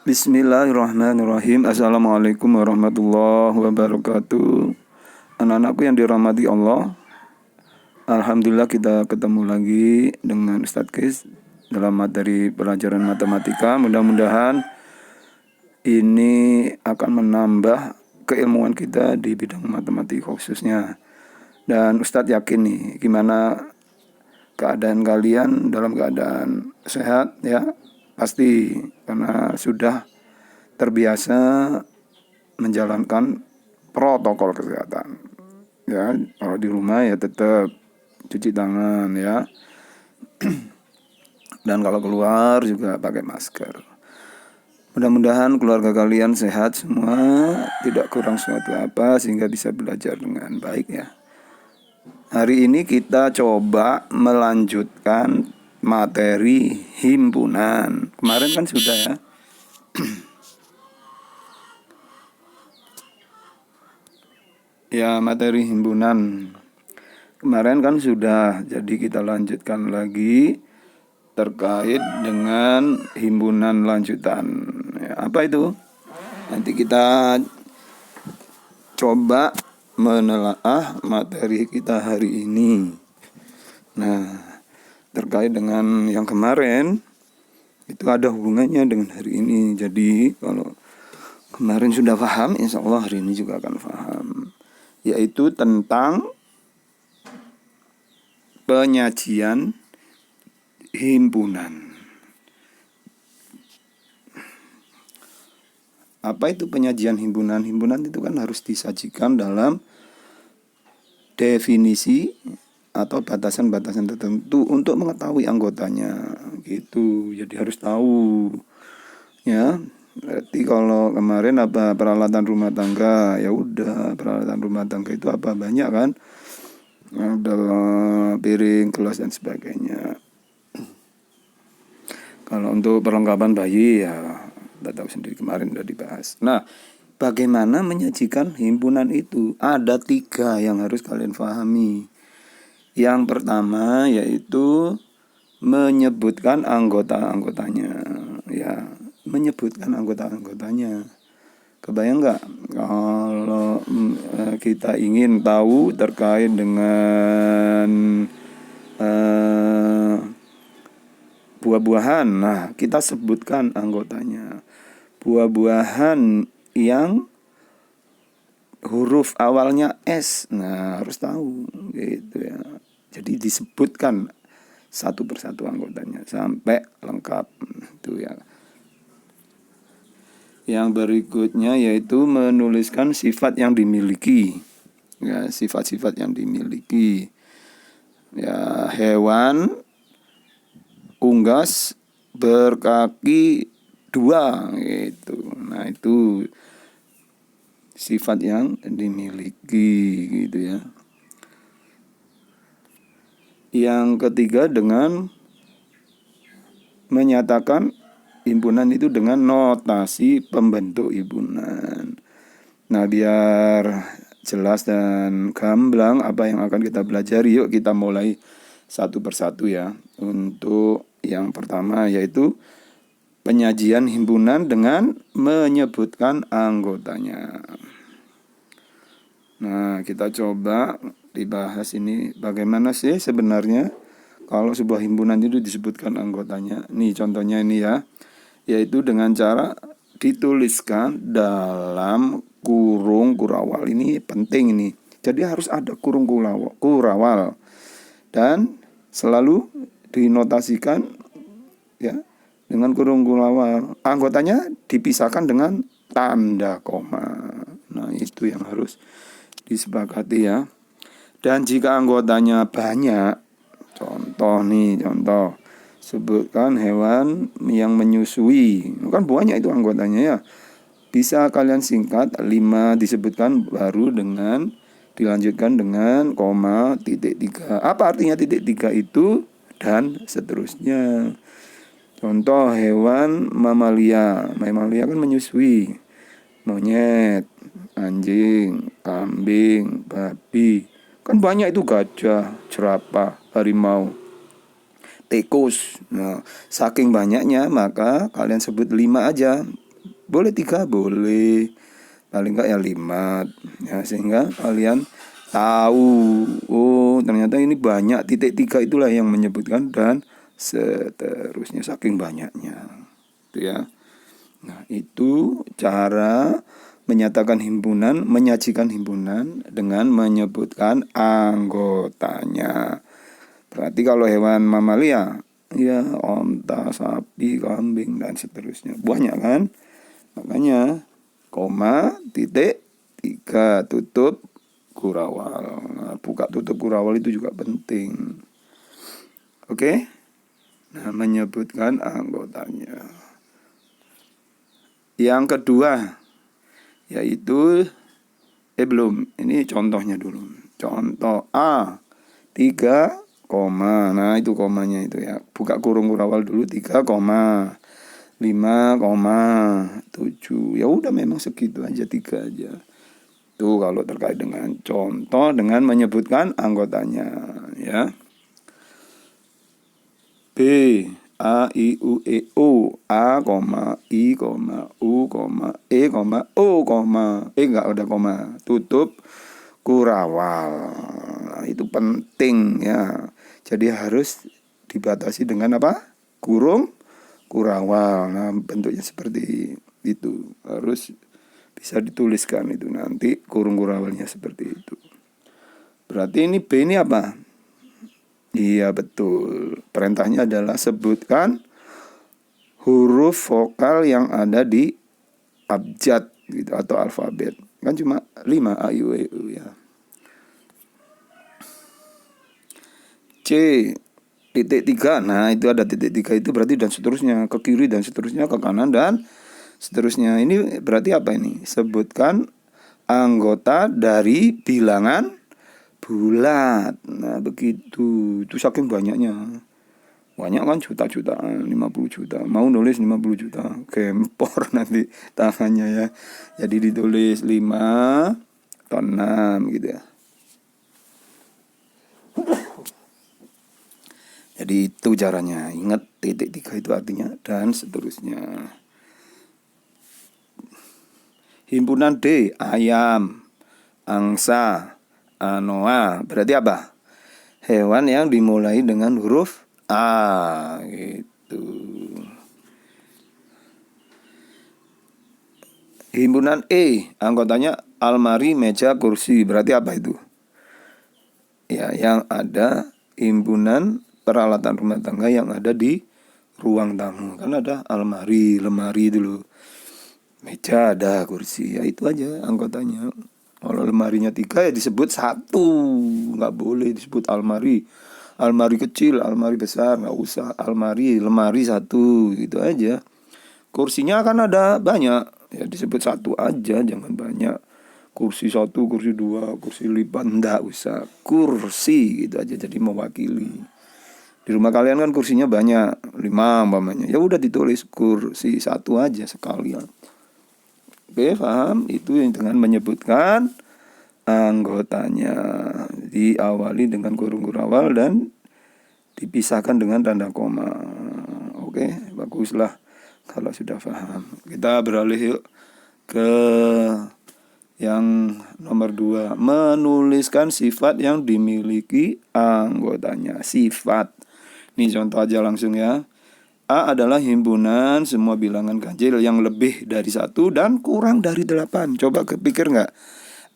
Bismillahirrahmanirrahim. Assalamualaikum warahmatullahi wabarakatuh. Anak-anakku yang dirahmati Allah, Alhamdulillah kita ketemu lagi dengan Ustadz Kis dalam materi pelajaran matematika. Mudah-mudahan ini akan menambah keilmuan kita di bidang matematika khususnya. Dan Ustadz yakin nih gimana keadaan kalian, dalam keadaan sehat ya. Pasti karena sudah terbiasa menjalankan protokol kesehatan. Ya, kalau di rumah ya tetap cuci tangan ya. Dan kalau keluar juga pakai masker. Mudah-mudahan keluarga kalian sehat semua, tidak kurang suatu apa sehingga bisa belajar dengan baik ya. Hari ini kita coba melanjutkan materi himpunan. Kemarin kan sudah ya. Ya, materi himpunan. Kemarin kan sudah, jadi kita lanjutkan lagi terkait dengan himpunan lanjutan. Ya, apa itu? Nanti kita coba menelaah materi kita hari ini. Nah, terkait dengan yang kemarin itu ada hubungannya dengan hari ini. Jadi kalau kemarin sudah paham, insya Allah hari ini juga akan paham, yaitu tentang penyajian himpunan. Apa itu penyajian himpunan? Himpunan itu kan harus disajikan dalam definisi atau batasan-batasan tertentu untuk mengetahui anggotanya gitu. Jadi harus tahu ya. Berarti kalau kemarin apa peralatan rumah tangga, ya udah peralatan rumah tangga itu apa banyak kan? Ada piring, gelas dan sebagainya. Kalau untuk perlengkapan bayi ya kita tahu sendiri kemarin udah dibahas. Nah, bagaimana menyajikan himpunan itu? Ada 3 yang harus kalian pahami. Yang pertama yaitu menyebutkan anggota-anggotanya. Ya, menyebutkan anggota-anggotanya. Kebayang nggak kalau kita ingin tahu terkait dengan buah-buahan. Nah, kita sebutkan anggotanya. Buah-buahan yang huruf awalnya S. Nah, harus tahu gitu ya. Jadi disebutkan satu persatu anggotanya sampai lengkap itu ya. Yang berikutnya yaitu menuliskan sifat yang dimiliki. Ya, sifat-sifat yang dimiliki. Ya, hewan unggas berkaki 2 gitu. Nah, itu sifat yang dimiliki gitu ya. Yang ketiga dengan menyatakan himpunan itu dengan notasi pembentuk himpunan. Nah, biar jelas dan gamblang apa yang akan kita pelajari, yuk kita mulai satu persatu ya. Untuk yang pertama yaitu penyajian himpunan dengan menyebutkan anggotanya. Nah, kita coba dibahas ini bagaimana sih sebenarnya kalau sebuah himpunan itu disebutkan anggotanya. Nih contohnya ini ya, yaitu dengan cara dituliskan dalam kurung kurawal. Ini penting ini. Jadi harus ada kurung kurawal dan selalu dinotasikan ya dengan kurung kurawal. Anggotanya dipisahkan dengan tanda koma. Nah, itu yang harus disepakati ya. Dan jika anggotanya banyak, contoh sebutkan hewan yang menyusui. Kan banyak itu anggotanya ya. Bisa kalian singkat 5 disebutkan baru dengan dilanjutkan dengan koma, titik 3. Apa artinya titik 3 itu? Dan seterusnya. Contoh hewan mamalia. Mamalia kan menyusui. Monyet, anjing, kambing, babi. Kan banyak itu gajah, jerapah, harimau, tikus. Nah, saking banyaknya maka kalian sebut 5 aja. Boleh 3, boleh. Paling enggak ya 5. Ya, sehingga kalian tahu, oh ternyata ini banyak titik 3 itulah yang menyebutkan dan seterusnya saking banyaknya. Itu ya. Nah, itu cara menyatakan himpunan, menyajikan himpunan dengan menyebutkan anggotanya. Berarti kalau hewan mamalia, ya onta, sapi, kambing, dan seterusnya. Banyak kan? Makanya, koma, titik, 3, tutup, kurawal. Nah, buka tutup kurawal itu juga penting. Oke? Nah, menyebutkan anggotanya. Yang kedua, yaitu belum, ini contohnya dulu. Contoh A, 3, koma. Nah, itu komanya itu ya. Buka kurung kurawal dulu 3, 5,7. Ya udah memang segitu aja, 3 aja. Tuh kalau terkait dengan contoh dengan menyebutkan anggotanya ya. B, A, I, U, E, O. A, I, U, E, O, enggak ada koma. Tutup kurawal. Nah, itu penting ya. Jadi harus dibatasi dengan apa? Kurung kurawal. Nah, bentuknya seperti itu. Harus bisa dituliskan itu nanti kurung kurawalnya seperti itu. Berarti ini B ini apa? Iya betul. Perintahnya adalah sebutkan huruf vokal yang ada di abjad gitu atau alfabet. Kan cuma 5 A, I, U, E, U ya. C, titik 3. Nah, itu ada titik 3 itu berarti dan seterusnya ke kiri dan seterusnya ke kanan dan seterusnya. Ini berarti apa ini? Sebutkan anggota dari bilangan bulat. Nah, begitu. Itu saking banyaknya. Banyak kan juta-jutaan, 50 juta. Mau nulis 50 juta. Gempor nanti tangannya ya. Jadi ditulis 5 atau 6 gitu ya. Jadi itu caranya. Ingat titik 3 itu artinya dan seterusnya. Himpunan D, ayam, angsa, anoa. Berarti apa? Hewan yang dimulai dengan huruf A gitu. Himpunan E, anggotanya almari, meja, kursi. Berarti apa itu? Ya, yang ada himpunan peralatan rumah tangga yang ada di ruang tamu. Kan ada almari, lemari dulu. Meja ada, kursi. Ya itu aja anggotanya. Kalau lemarinya 3 ya disebut 1. Nggak boleh disebut almari. Almari kecil, almari besar, nggak usah. Almari, lemari 1 gitu aja. Kursinya kan ada banyak. Ya disebut 1 aja, jangan banyak. Kursi 1, kursi 2, kursi lipat, nggak usah. Kursi gitu aja, jadi mewakili. Di rumah kalian kan kursinya banyak, 5 umpamanya. Ya udah ditulis kursi 1 aja sekalian. Oke, paham? Itu yang dengan menyebutkan anggotanya. Diawali dengan kurung kurawal dan dipisahkan dengan tanda koma. Oke, baguslah kalau sudah paham. Kita beralih yuk ke yang nomor 2. Menuliskan sifat yang dimiliki anggotanya. Sifat. Ini contoh aja langsung ya. A adalah himpunan semua bilangan ganjil yang lebih dari 1 dan kurang dari 8. Coba kepikir nggak?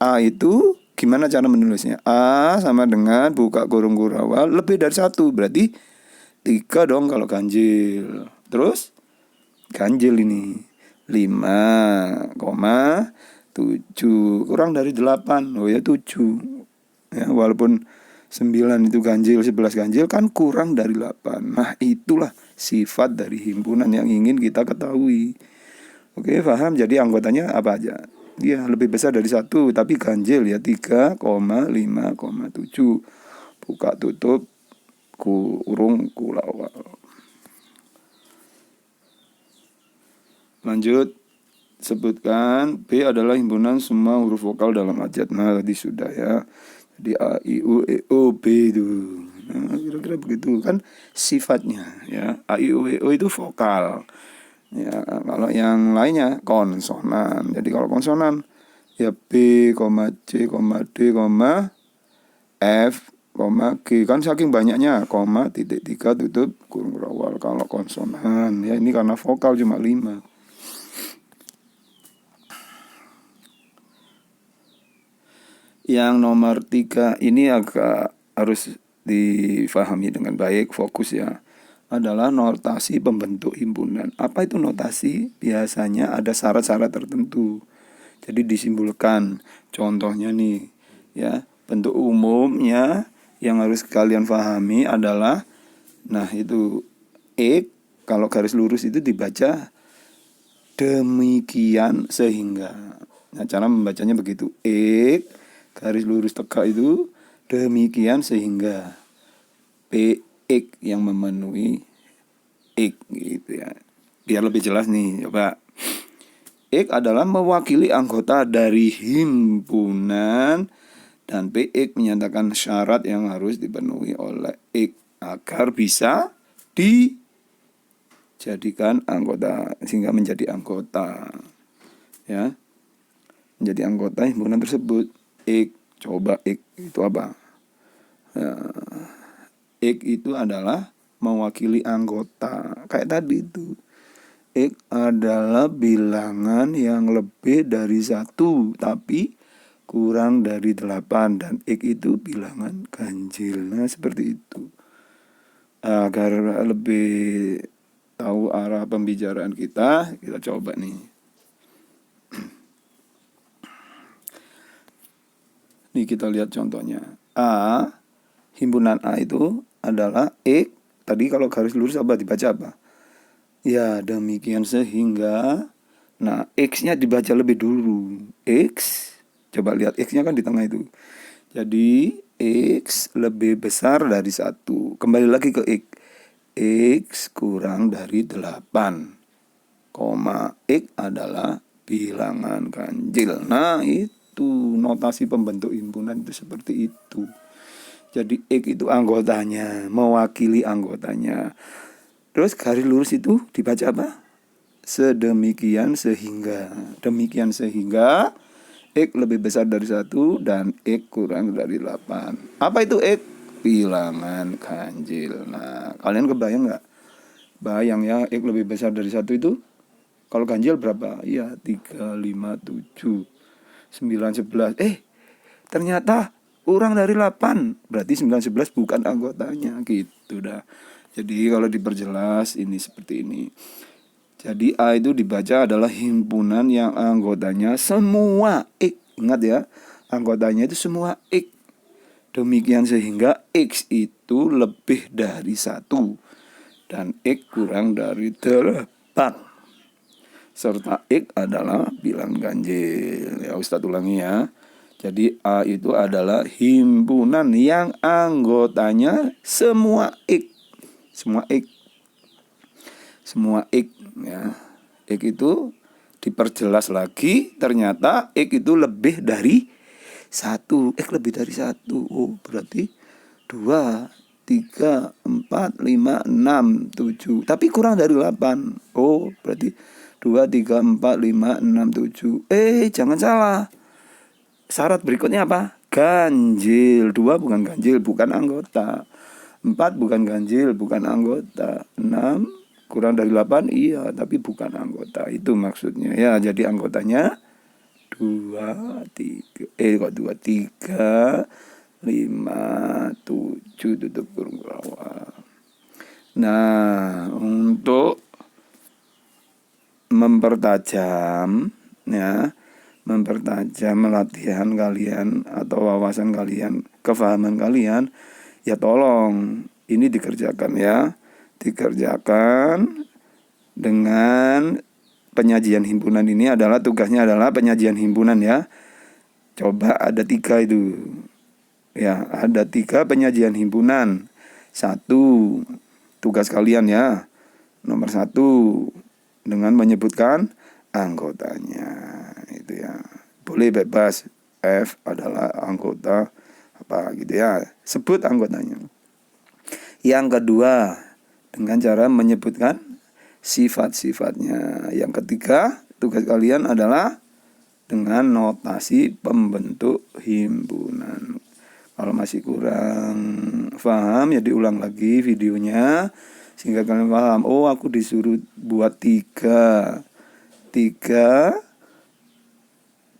A itu gimana cara menulisnya? A sama dengan buka kurung kurawal lebih dari 1. Berarti 3 dong kalau ganjil. Terus ganjil ini 5,7 kurang dari 8. Oh ya 7. Ya, walaupun 9 itu ganjil, 11 ganjil kan kurang dari 8. Nah, itulah sifat dari himpunan yang ingin kita ketahui. Oke, paham? Jadi anggotanya apa aja? Ya, lebih besar dari 1, tapi ganjil ya 3,5,7. Buka tutup kurung kurawal. Lanjut. Sebutkan B adalah himpunan semua huruf vokal dalam abjad. Nah, tadi sudah ya. Jadi A, I, U, E, O, B itu. Nah, kira-kira begitu kan sifatnya ya. A, I, U, E, O itu vokal. Ya, kalau yang lainnya konsonan. Jadi kalau konsonan ya B, C, D, F, G. Kan saking banyaknya, titik 3 tutup kurung berawal. Kalau konsonan ya ini karena vokal cuma 5. Yang nomor 3 ini agak harus difahami dengan baik, fokus ya. Adalah notasi pembentuk himpunan. Apa itu notasi? Biasanya ada syarat-syarat tertentu. Jadi disimbolkan. Contohnya nih, ya, bentuk umumnya yang harus kalian pahami adalah, nah itu kalau garis lurus itu dibaca demikian sehingga. Nah, cara membacanya begitu. Garis lurus tegak itu demikian sehingga. Yang memenuhi gitu ya. Biar lebih jelas nih, coba. Adalah mewakili anggota dari himpunan dan menyatakan syarat yang harus dipenuhi oleh agar bisa dijadikan anggota, sehingga menjadi anggota. Ya. Menjadi anggota himpunan tersebut. Coba itu apa? Ya, itu adalah mewakili anggota. Kayak tadi itu. Adalah bilangan yang lebih dari 1 tapi kurang dari 8. Dan itu bilangan ganjil. Nah seperti itu. Agar lebih tahu arah pembicaraan kita coba nih. Nih kita lihat contohnya. Himpunan A itu adalah tadi kalau garis lurus apa dibaca apa? Ya demikian sehingga. Nah X-nya dibaca lebih dulu. Coba lihat X-nya kan di tengah itu. Jadi X lebih besar dari 1. Kembali lagi ke X kurang dari 8. X adalah bilangan ganjil. Nah itu notasi pembentuk himpunan itu seperti itu. Jadi itu anggotanya, mewakili anggotanya. Terus garis lurus itu dibaca apa? Sedemikian sehingga. Demikian sehingga X lebih besar dari 1 dan X kurang dari 8. Apa itu X? Bilangan ganjil. Nah kalian kebayang gak? Bayang ya, X lebih besar dari 1 itu kalau ganjil berapa? Iya 3, 5, 7, 9, 11. Ternyata kurang dari 8. Berarti 9, 11 bukan anggotanya. Gitu dah. Jadi kalau diperjelas ini seperti ini. Jadi A itu dibaca adalah himpunan yang anggotanya semua X. Ingat ya, anggotanya itu semua X. Demikian sehingga X itu lebih dari 1 dan X kurang dari 8. Serta X adalah bilangan ganjil. Ya Ustadz ulangi ya. Jadi A itu adalah himpunan yang anggotanya semua X. Semua X. Semua X ya. X itu diperjelas lagi, ternyata X itu lebih dari 1. X lebih dari 1. Oh, berarti 2, 3, 4, 5, 6, 7. Tapi kurang dari 8. Oh, berarti 2, 3, 4, 5, 6, 7. Jangan salah. Syarat berikutnya apa? Ganjil. 2 bukan ganjil, bukan anggota. 4 bukan ganjil, bukan anggota. 6 kurang dari 8, iya, tapi bukan anggota. Itu maksudnya. Ya, jadi anggotanya 2, 3, 5, 7 tutup kurung berawal. Nah, untuk mempertajam latihan kalian atau wawasan kalian, kefahaman kalian, ya tolong ini dikerjakan ya. Dikerjakan dengan penyajian himpunan. Ini adalah tugasnya adalah penyajian himpunan ya. Coba ada 3 itu. Ya, ada 3 penyajian himpunan. 1 tugas kalian ya. Nomor 1 dengan menyebutkan anggotanya. Itu ya. Boleh bebas. F adalah anggota apa gitu ya. Sebut anggotanya. Yang kedua dengan cara menyebutkan sifat-sifatnya. Yang ketiga, tugas kalian adalah dengan notasi pembentuk himpunan. Kalau masih kurang paham ya diulang lagi videonya sehingga kalian paham. Oh, aku disuruh buat tiga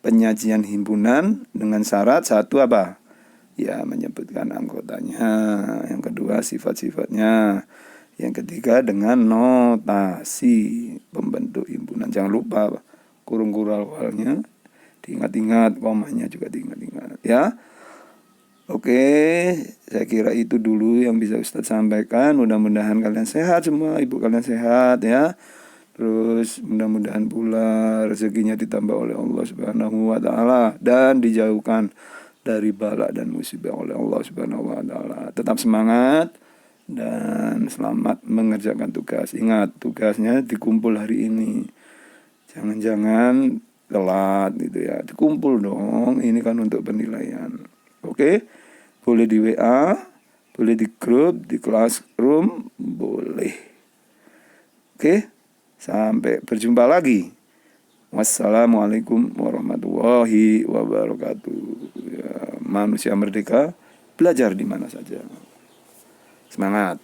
penyajian himpunan dengan syarat satu apa? Ya, menyebutkan anggotanya. Yang kedua, sifat-sifatnya. Yang ketiga, dengan notasi pembentuk himpunan. Jangan lupa kurung-kurung awalnya diingat-ingat, komanya juga diingat-ingat ya. Oke, saya kira itu dulu yang bisa Ustadz sampaikan. Mudah-mudahan kalian sehat semua, ibu kalian sehat ya. Terus mudah-mudahan pula rezekinya ditambah oleh Allah Subhanahu wa taala dan dijauhkan dari bala dan musibah oleh Allah Subhanahu wa taala. Tetap semangat dan selamat mengerjakan tugas. Ingat, tugasnya dikumpul hari ini. Jangan-jangan telat gitu ya. Dikumpul dong. Ini kan untuk penilaian. Oke? Boleh di WA, boleh di grup, di classroom, boleh. Oke? Sampai berjumpa lagi. Wassalamualaikum warahmatullahi wabarakatuh. Ya, manusia merdeka, belajar di mana saja. Semangat.